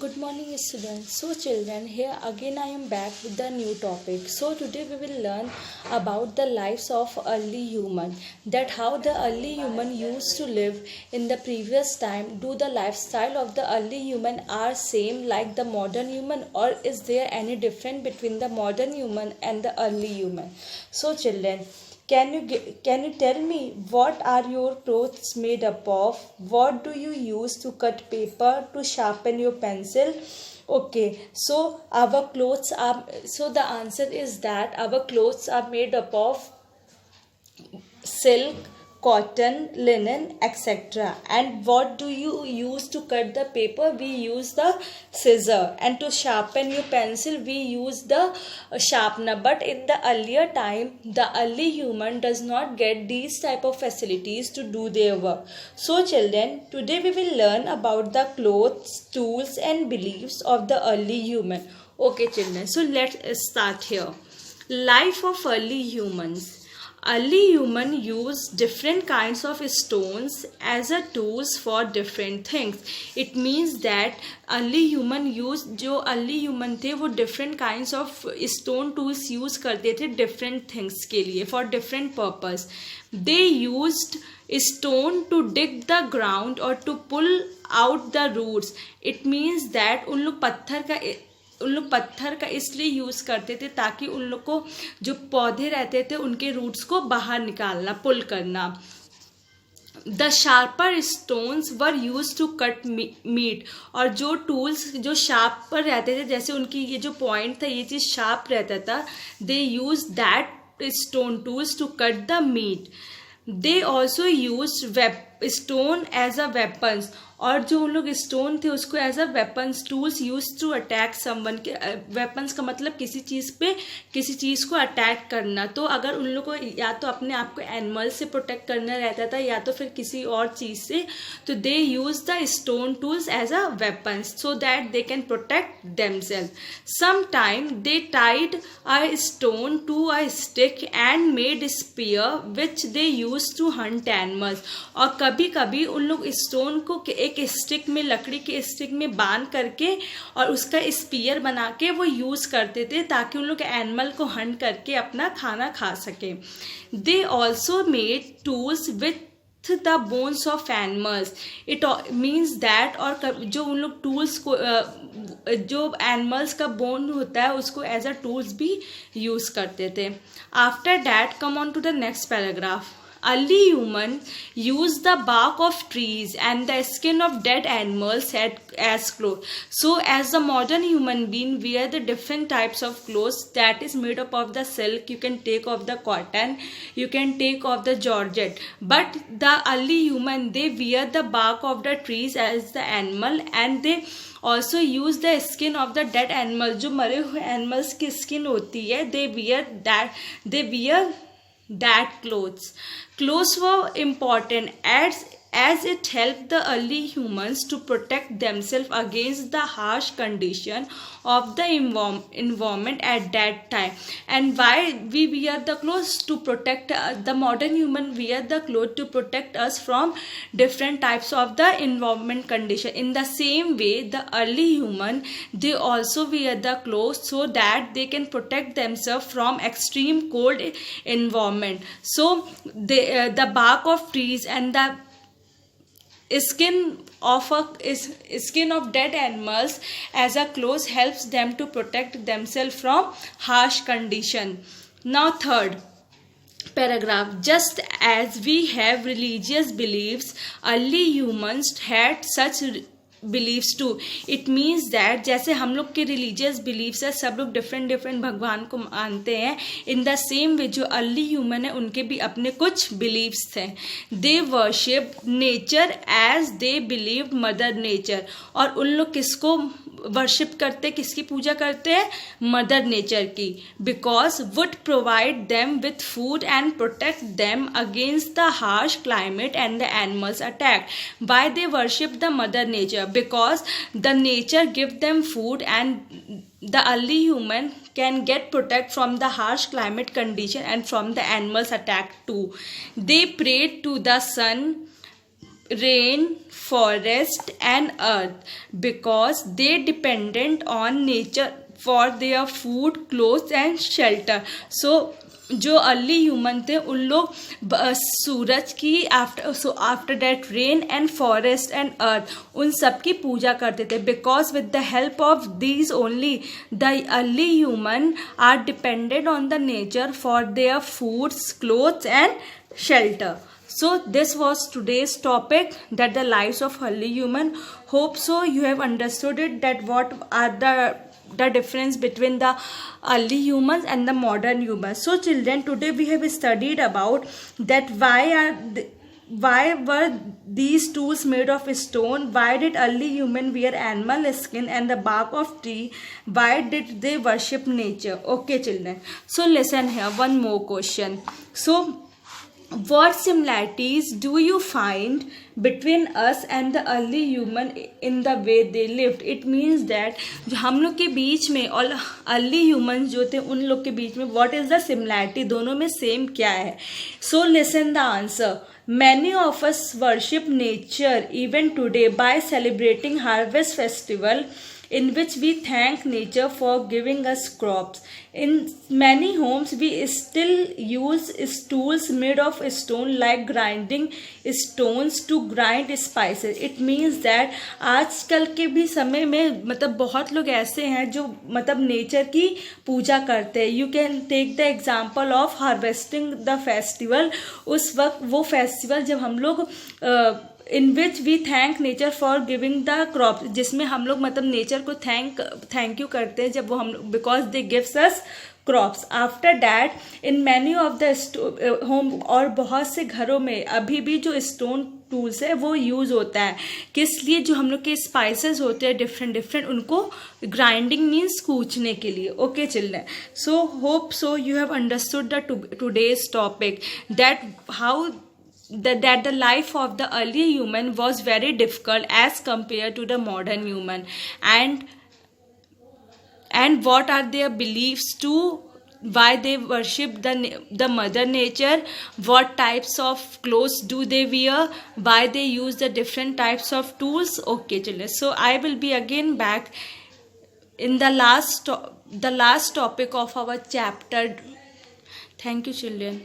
Good morning, students. So, children, here again I am back with the new topic. So, today we will learn about the lives of early human. That how the early human used to live in the previous time. Do the lifestyle of the early human are same like the modern human, or is there any difference between the modern human and the early human? So, children, can you tell me what are your clothes made up of? What do you use to cut paper, to sharpen your pencil? Okay, so our clothes are, so the answer is that our clothes are made up of silk, cotton, linen, etc. And what do you use to cut the paper? We use the scissor, and to sharpen your pencil we use the sharpener. But in the earlier time, the early human does not get these type of facilities to do their work. So children, today we will learn about the clothes, tools and beliefs of the early human. Okay children, so let's start here. Life of early humans. Early human used different kinds of stones as a tools for different things. It means that early human used, जो early human थे वो different kinds of stone tools use करते थे different things के लिए, for different purpose. They used stone to dig the ground or to pull out the roots. It means that उन लोग पत्थर का इसलिए यूज करते थे ताकि उन लोग को जो पौधे रहते थे उनके रूट्स को बाहर निकालना, पुल करना. The sharper stones were used to cut meat. और जो टूल्स जो शार्पर रहते थे, जैसे उनकी ये जो पॉइंट था ये चीज शार्प रहता था, they use that stone tools to cut the meat. They also use stone as a weapons. और जो उन लोग स्टोन थे उसको as a weapons tools use to attack someone के. वेपन्स का मतलब किसी चीज पे किसी चीज को अटैक करना. तो अगर उन लोग को या तो अपने आप को एनिमल से प्रोटेक्ट करना रहता था या तो फिर किसी और चीज से, तो they use the stone tools as a weapons so that they can protect themselves. Sometime they tied a stone to a stick and made spear which they use to hunt animals. और कभी कभी उन लोग stone को एक stick में, लकड़ी के स्टिक में बांध करके और उसका स्पीयर बना के वो यूज करते थे ताकि उन लोग एनिमल को हंट करके अपना खाना खा सके. They also made tools with the bones of animals. It means that, और जो उन लोग टूल्स को जो एनिमल्स का बोन होता है उसको एज अ टूल्स भी यूज करते थे. After that come on to the next paragraph. Early humans used the bark of trees and the skin of dead animals as clothes. So as the modern human being wear the different types of clothes that is made up of the silk, you can take of the cotton, you can take of the georgette. But the early human, they wear the bark of the trees as the animal, and they also use the skin of the dead animal. जो मरे हुए animals की skin होती है, they wear that clothes were important as it helped the early humans to protect themselves against the harsh condition of the environment at that time. And why we wear the clothes? To protect the modern human wear the clothes to protect us from different types of the environment condition. In the same way, the early human, they also wear the clothes so that they can protect themselves from extreme cold environment. So the bark of trees and the skin of dead animals as a clothes helps them to protect themselves from harsh condition. Now third paragraph. Just as we have religious beliefs, early humans had such beliefs too. It means that जैसे हम लोग के religious beliefs है, सब लोग different भगवान को मानते हैं, इन द सेम वे जो अर्ली ह्यूमन है उनके भी अपने कुछ बिलीव्स थे. They worship nature as they believe mother nature. और उन लोग किसको वर्शिप करते, किसकी पूजा करते हैं? मदर नेचर की. Because would provide them with food and protect them against the harsh climate and the animals attack. Why they worship the mother nature? Because the nature give them food and the early human can get protect from the harsh climate condition and from the animals attack too. They prayed to the sun rain, forest and earth because they dependent on nature for their food, clothes and shelter. So जो early human थे उन लोग सूरज की after that rain and forest and earth उन सब की पूजा करते थे because with the help of these only the early human are depended on the nature for their foods, clothes and shelter. So this was today's topic, that the lives of early human. Hope so you have understood it, that what are the difference between the early humans and the modern humans. So children, today we have studied about that why were these tools made of stone, why did early human wear animal skin and the bark of tree, why did they worship nature. Okay children, so listen here, one more question. So what similarities do you find between us and the early human in the way they lived? It means that जो हम लोग के बीच में और early humans जो थे उन लोग के बीच में what is the similarity, दोनों में same क्या है? So listen the answer. Many of us worship nature even today by celebrating harvest festival in which we thank nature for giving us crops. In many homes we still use tools made of stone like grinding stones to grind spices. It means that आजकल के भी समय में मतलब बहुत लोग ऐसे हैं जो मतलब नेचर की पूजा करते हैं. You can take the example of harvesting the festival. उस वक्त वो फेस्टिवल जब हम लोग in which we thank nature for giving the crop, जिसमें हम लोग मतलब नेचर को थैंक यू करते हैं जब वो हम because they gives us crops. After that in many of the home और बहुत से घरों में अभी भी जो स्टोन टूल्स है वो यूज़ होता है. किस लिए? जो हम लोग के स्पाइसेस होते हैं डिफरेंट उनको ग्राइंडिंग मीन्स कूचने के लिए. Okay children, so hope so you have understood today's topic, that how that the life of the early human was very difficult as compared to the modern human, and what are their beliefs too, why they worship the mother nature, what types of clothes do they wear, why they use the different types of tools. Okay children, so I will be again back in the last topic of our chapter. Thank you children.